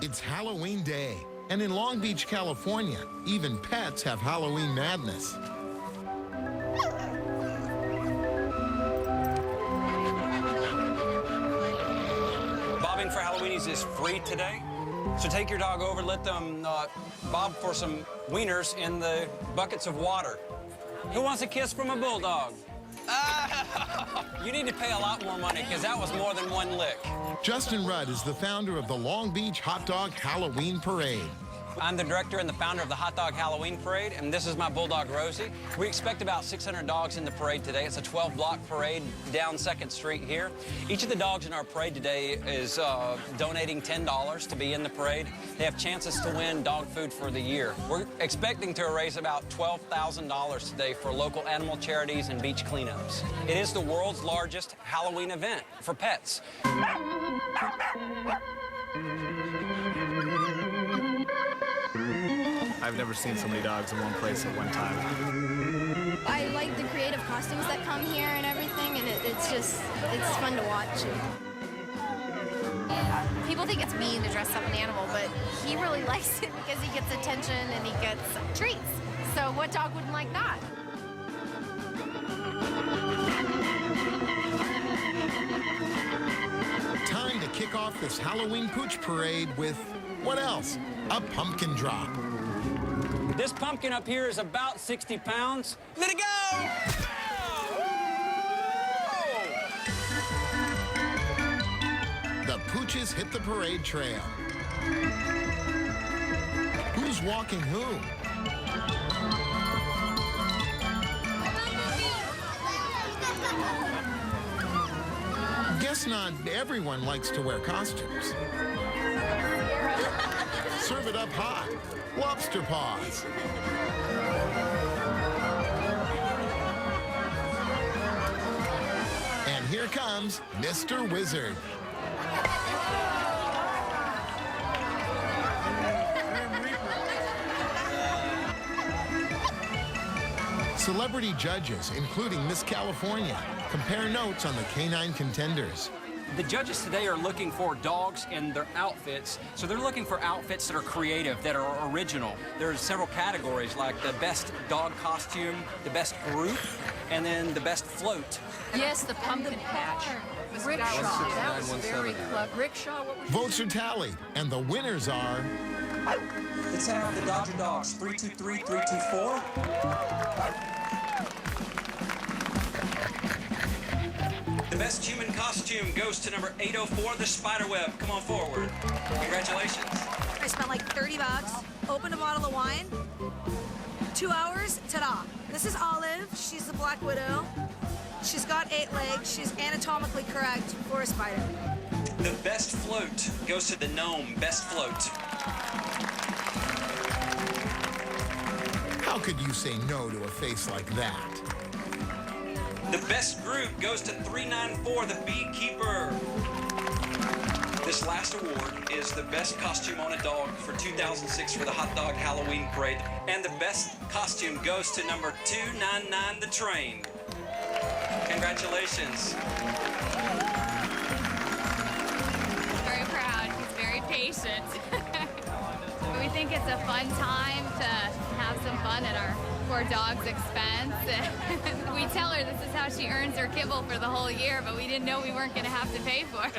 It's Halloween Day, and in Long Beach, California, even pets have Halloween madness. Bobbing for Halloweenies is free today, so take your dog over, let them bob for some wieners in the buckets of water. Who wants a kiss from a bulldog? You need to pay a lot more money because that was more than one lick. Justin Rudd is the founder of the Long Beach Hot Dog Halloween Parade. I'm the director and the founder of the Hot Dog Halloween Parade, and this is my bulldog, Rosie. We expect about 600 dogs in the parade today. It's a 12-block parade down 2nd Street here. Each of the dogs in our parade today is donating $10 to be in the parade. They have chances to win dog food for the year. We're expecting to raise about $12,000 today for local animal charities and beach cleanups. It is the world's largest Halloween event for pets. I've never seen so many dogs in one place at one time. I like the creative costumes that come here and everything, and it's fun to watch. People think it's mean to dress up an animal, but he really likes it because he gets attention and he gets treats. So what dog wouldn't like that? Time to kick off this Halloween Pooch Parade with, what else? A pumpkin drop. This pumpkin up here is about 60 pounds. Let it go! The Pooches hit the parade trail. Who's walking who? Guess not everyone likes to wear costumes. Serve it up hot. Lobster paws. And here comes Mr. Wizard. Celebrity judges, including Miss California, compare notes on the canine contenders. The judges today are looking for dogs in their outfits, so they're looking for outfits that are creative, that are original. There's several categories, like the best dog costume, the best group, and then the best float. Yes, the pumpkin patch. Rickshaw, that was very clever. Rickshaw, what was Votes are tallied, and the winners are... Let's have the Dodger Dogs, 323, 324. The best human costume goes to number 804, the Spiderweb. Come on forward. Congratulations. I spent like 30 bucks, opened a bottle of wine, 2 hours, ta-da. This is Olive, she's the Black Widow. She's got 8 legs, she's anatomically correct for a spider. The best float goes to the Gnome, best float. How could you say no to a face like that? The best group goes to 394, the Beekeeper. This last award is the best costume on a dog for 2006 for the Hot Dog Halloween Parade. And the best costume goes to number 299, the Train. Congratulations. Very proud. He's very patient. We think it's a fun time to have some fun at our poor dog's expense. We tell her this is how she earns her kibble for the whole year, but we didn't know we weren't going to have to pay for it.